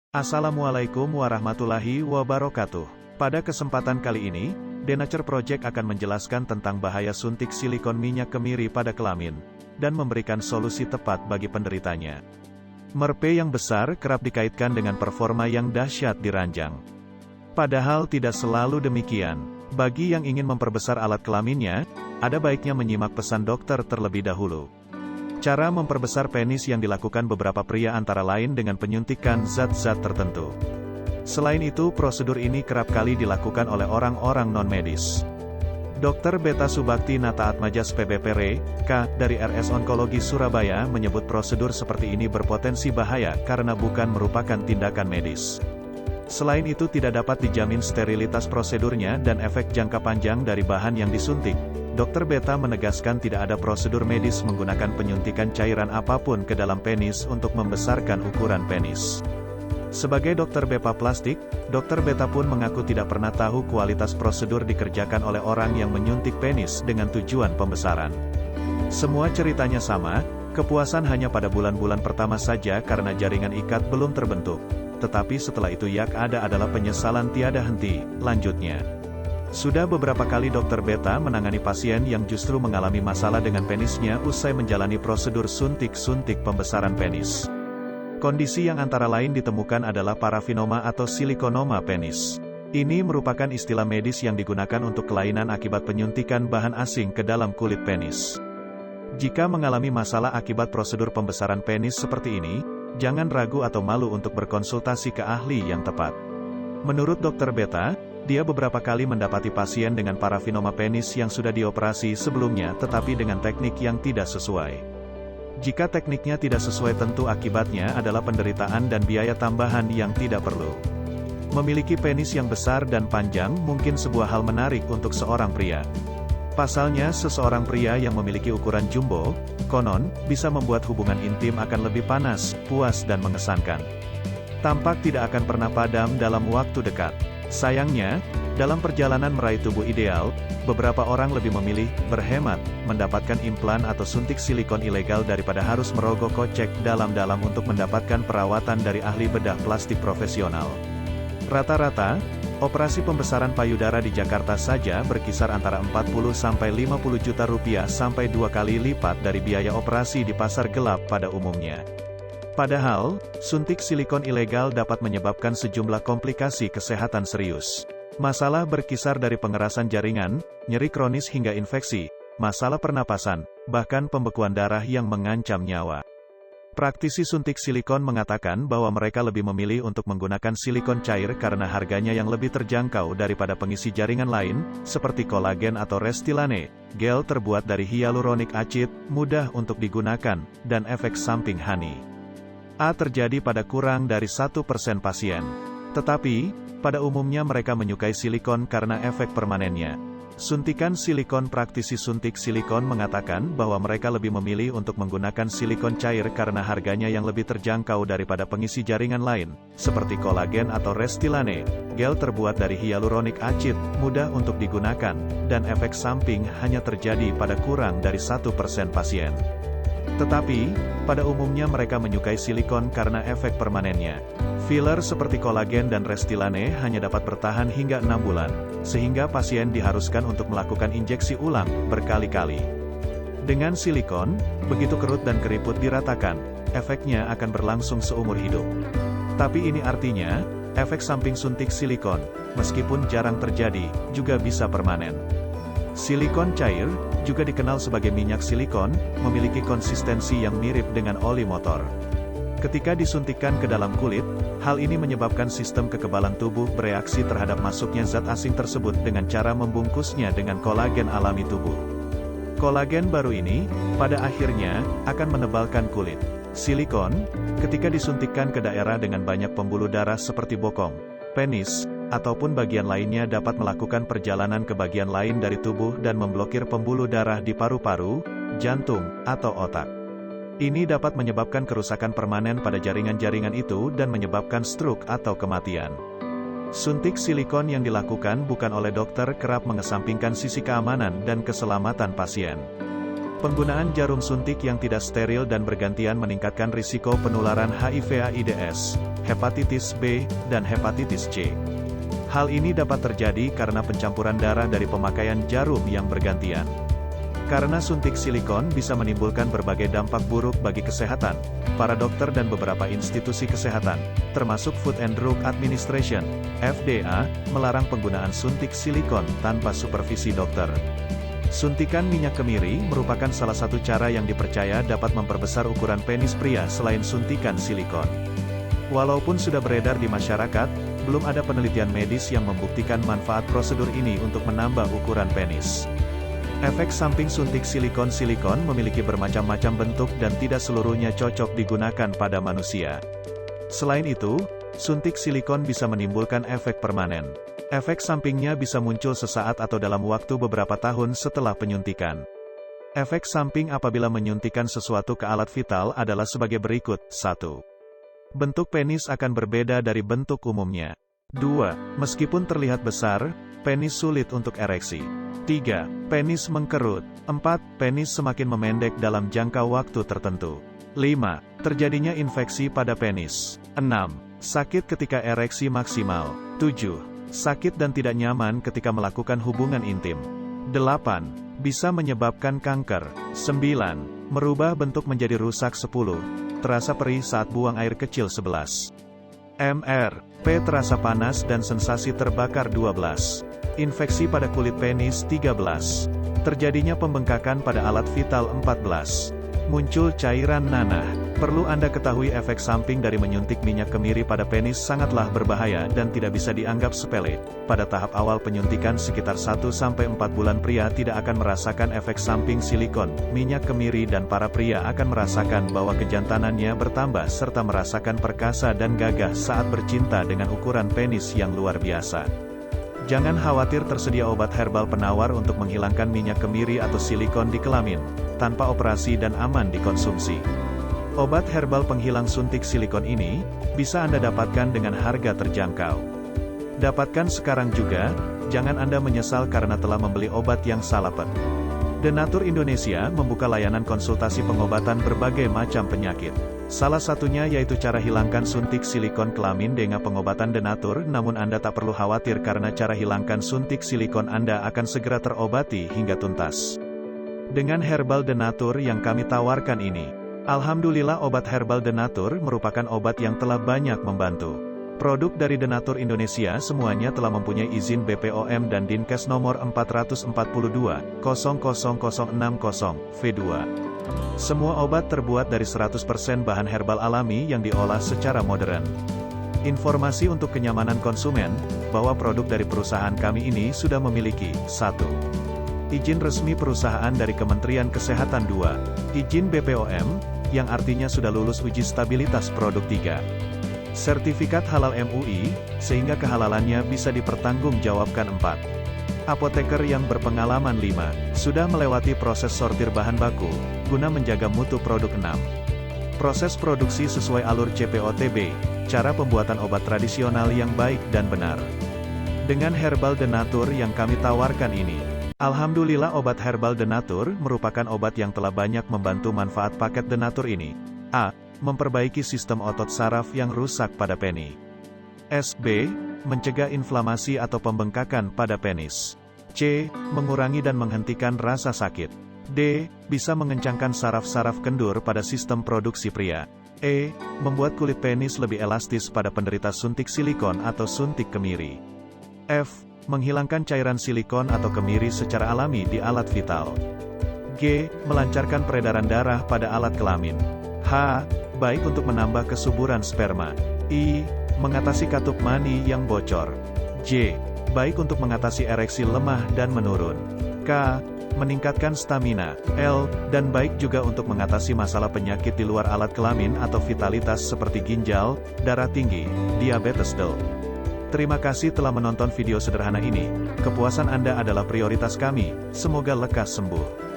Assalamualaikum warahmatullahi wabarakatuh. Pada kesempatan kali ini, The Project akan menjelaskan tentang bahaya suntik silikon minyak kemiri pada kelamin, dan memberikan solusi tepat bagi penderitanya. Merpe yang besar kerap dikaitkan dengan performa yang dahsyat di ranjang. Padahal tidak selalu demikian. Bagi yang ingin memperbesar alat kelaminnya, ada baiknya menyimak pesan dokter terlebih dahulu. Cara memperbesar penis yang dilakukan beberapa pria antara lain dengan penyuntikan zat-zat tertentu. Selain itu, prosedur ini kerap kali dilakukan oleh orang-orang non-medis. Dr. Beta Subakti Nataatmajas PBPR, K, dari RS Onkologi Surabaya menyebut prosedur seperti ini berpotensi bahaya karena bukan merupakan tindakan medis. Selain itu tidak dapat dijamin sterilitas prosedurnya dan efek jangka panjang dari bahan yang disuntik. Dr. Beta menegaskan tidak ada prosedur medis menggunakan penyuntikan cairan apapun ke dalam penis untuk membesarkan ukuran penis. Sebagai dokter bepa plastik, Dr. Beta pun mengaku tidak pernah tahu kualitas prosedur dikerjakan oleh orang yang menyuntik penis dengan tujuan pembesaran. Semua ceritanya sama, kepuasan hanya pada bulan-bulan pertama saja karena jaringan ikat belum terbentuk. Tetapi setelah itu yang ada adalah penyesalan tiada henti, lanjutnya. Sudah beberapa kali Dr. Beta menangani pasien yang justru mengalami masalah dengan penisnya usai menjalani prosedur suntik pembesaran penis. Kondisi yang antara lain ditemukan adalah parafinoma atau silikonoma penis. Ini merupakan istilah medis yang digunakan untuk kelainan akibat penyuntikan bahan asing ke dalam kulit penis. Jika mengalami masalah akibat prosedur pembesaran penis seperti ini, jangan ragu atau malu untuk berkonsultasi ke ahli yang tepat. Menurut Dr. Beta, dia beberapa kali mendapati pasien dengan parafinoma penis yang sudah dioperasi sebelumnya tetapi dengan teknik yang tidak sesuai. Jika tekniknya tidak sesuai tentu akibatnya adalah penderitaan dan biaya tambahan yang tidak perlu. Memiliki penis yang besar dan panjang mungkin sebuah hal menarik untuk seorang pria. Pasalnya seseorang pria yang memiliki ukuran jumbo, konon, bisa membuat hubungan intim akan lebih panas, puas dan mengesankan. Tampak tidak akan pernah padam dalam waktu dekat. Sayangnya, dalam perjalanan meraih tubuh ideal, beberapa orang lebih memilih berhemat, mendapatkan implan atau suntik silikon ilegal daripada harus merogoh kocek dalam-dalam untuk mendapatkan perawatan dari ahli bedah plastik profesional. Rata-rata, operasi pembesaran payudara di Jakarta saja berkisar antara 40-50 juta rupiah sampai 2 kali lipat dari biaya operasi di pasar gelap pada umumnya. Padahal, suntik silikon ilegal dapat menyebabkan sejumlah komplikasi kesehatan serius. Masalah berkisar dari pengerasan jaringan, nyeri kronis hingga infeksi, masalah pernapasan, bahkan pembekuan darah yang mengancam nyawa. Praktisi suntik silikon mengatakan bahwa mereka lebih memilih untuk menggunakan silikon cair karena harganya yang lebih terjangkau daripada pengisi jaringan lain, seperti kolagen atau Restylane, gel terbuat dari hyaluronik acid, mudah untuk digunakan, dan efek samping honey. Terjadi pada kurang dari 1% pasien. Tetapi, pada umumnya mereka menyukai silikon karena efek permanennya. Suntikan silikon Praktisi suntik silikon mengatakan bahwa mereka lebih memilih untuk menggunakan silikon cair karena harganya yang lebih terjangkau daripada pengisi jaringan lain, seperti kolagen atau Restylane, gel terbuat dari hyaluronik acid, mudah untuk digunakan, dan efek samping hanya terjadi pada kurang dari 1% pasien. Tetapi, pada umumnya mereka menyukai silikon karena efek permanennya. Filler seperti kolagen dan Restylane hanya dapat bertahan hingga 6 bulan, sehingga pasien diharuskan untuk melakukan injeksi ulang, berkali-kali. Dengan silikon, begitu kerut dan keriput diratakan, efeknya akan berlangsung seumur hidup. Tapi ini artinya, efek samping suntik silikon, meskipun jarang terjadi, juga bisa permanen. Silikon cair, juga dikenal sebagai minyak silikon, memiliki konsistensi yang mirip dengan oli motor. Ketika disuntikkan ke dalam kulit, hal ini menyebabkan sistem kekebalan tubuh bereaksi terhadap masuknya zat asing tersebut dengan cara membungkusnya dengan kolagen alami tubuh. Kolagen baru ini, pada akhirnya, akan menebalkan kulit. Silikon, ketika disuntikkan ke daerah dengan banyak pembuluh darah seperti bokong, penis, ataupun bagian lainnya dapat melakukan perjalanan ke bagian lain dari tubuh dan memblokir pembuluh darah di paru-paru, jantung, atau otak. Ini dapat menyebabkan kerusakan permanen pada jaringan-jaringan itu dan menyebabkan stroke atau kematian. Suntik silikon yang dilakukan bukan oleh dokter kerap mengesampingkan sisi keamanan dan keselamatan pasien. Penggunaan jarum suntik yang tidak steril dan bergantian meningkatkan risiko penularan HIV/AIDS, hepatitis B, dan hepatitis C. Hal ini dapat terjadi karena pencampuran darah dari pemakaian jarum yang bergantian. Karena suntik silikon bisa menimbulkan berbagai dampak buruk bagi kesehatan, para dokter dan beberapa institusi kesehatan, termasuk Food and Drug Administration, FDA, melarang penggunaan suntik silikon tanpa supervisi dokter. Suntikan minyak kemiri merupakan salah satu cara yang dipercaya dapat memperbesar ukuran penis pria selain suntikan silikon. Walaupun sudah beredar di masyarakat, belum ada penelitian medis yang membuktikan manfaat prosedur ini untuk menambah ukuran penis. Efek samping suntik silikon memiliki bermacam-macam bentuk dan tidak seluruhnya cocok digunakan pada manusia. Selain itu, suntik silikon bisa menimbulkan efek permanen. Efek sampingnya bisa muncul sesaat atau dalam waktu beberapa tahun setelah penyuntikan. Efek samping apabila menyuntikkan sesuatu ke alat vital adalah sebagai berikut. 1. Bentuk penis akan berbeda dari bentuk umumnya. 2. Meskipun terlihat besar, penis sulit untuk ereksi. 3. Penis mengkerut. 4. Penis semakin memendek dalam jangka waktu tertentu. 5. Terjadinya infeksi pada penis. 6. Sakit ketika ereksi maksimal. 7. Sakit dan tidak nyaman ketika melakukan hubungan intim. 8. Bisa menyebabkan kanker. 9. Merubah bentuk menjadi rusak. 10. Terasa perih saat buang air kecil. 11. MR. P. Terasa panas dan sensasi terbakar. 12. Infeksi pada kulit penis. 13. Terjadinya pembengkakan pada alat vital. 14. Muncul cairan nanah. Perlu Anda ketahui efek samping dari menyuntik minyak kemiri pada penis sangatlah berbahaya dan tidak bisa dianggap sepele. Pada tahap awal penyuntikan sekitar 1-4 bulan pria tidak akan merasakan efek samping silikon, minyak kemiri dan para pria akan merasakan bahwa kejantanannya bertambah serta merasakan perkasa dan gagah saat bercinta dengan ukuran penis yang luar biasa. Jangan khawatir, tersedia obat herbal penawar untuk menghilangkan minyak kemiri atau silikon di kelamin, tanpa operasi dan aman dikonsumsi. Obat herbal penghilang suntik silikon ini, bisa Anda dapatkan dengan harga terjangkau. Dapatkan sekarang juga, jangan Anda menyesal karena telah membeli obat yang salah. Denatur Indonesia membuka layanan konsultasi pengobatan berbagai macam penyakit. Salah satunya yaitu cara hilangkan suntik silikon kelamin dengan pengobatan Denatur, namun Anda tak perlu khawatir karena cara hilangkan suntik silikon Anda akan segera terobati hingga tuntas. Dengan herbal Denatur yang kami tawarkan ini, alhamdulillah obat herbal Denatur merupakan obat yang telah banyak membantu. Produk dari Denatur Indonesia semuanya telah mempunyai izin BPOM dan Dinkes nomor 442/00060 V2. Semua obat terbuat dari 100% bahan herbal alami yang diolah secara modern. Informasi untuk kenyamanan konsumen, bahwa produk dari perusahaan kami ini sudah memiliki 1. Izin resmi perusahaan dari Kementerian Kesehatan. 2. Izin BPOM, yang artinya sudah lulus uji stabilitas produk. 3. Sertifikat halal MUI, sehingga kehalalannya bisa dipertanggungjawabkan. 4. Apoteker yang berpengalaman. 5. Sudah melewati proses sortir bahan baku, guna menjaga mutu produk. 6. Proses produksi sesuai alur CPOTB, cara pembuatan obat tradisional yang baik dan benar. Dengan herbal Denatur yang kami tawarkan ini, alhamdulillah obat herbal Denatur merupakan obat yang telah banyak membantu. Manfaat paket Denatur ini: A. Memperbaiki sistem otot saraf yang rusak pada penis. B. Mencegah inflamasi atau pembengkakan pada penis. C. Mengurangi dan menghentikan rasa sakit. D. Bisa mengencangkan saraf-saraf kendur pada sistem produksi pria. E. Membuat kulit penis lebih elastis pada penderita suntik silikon atau suntik kemiri. F. Menghilangkan cairan silikon atau kemiri secara alami di alat vital. G. Melancarkan peredaran darah pada alat kelamin. H. Baik untuk menambah kesuburan sperma. I. Mengatasi katup mani yang bocor. J. Baik untuk mengatasi ereksi lemah dan menurun. K. Meningkatkan stamina. L. Dan baik juga untuk mengatasi masalah penyakit di luar alat kelamin atau vitalitas seperti ginjal, darah tinggi, diabetes DL. Terima kasih telah menonton video sederhana ini. Kepuasan Anda adalah prioritas kami. Semoga lekas sembuh.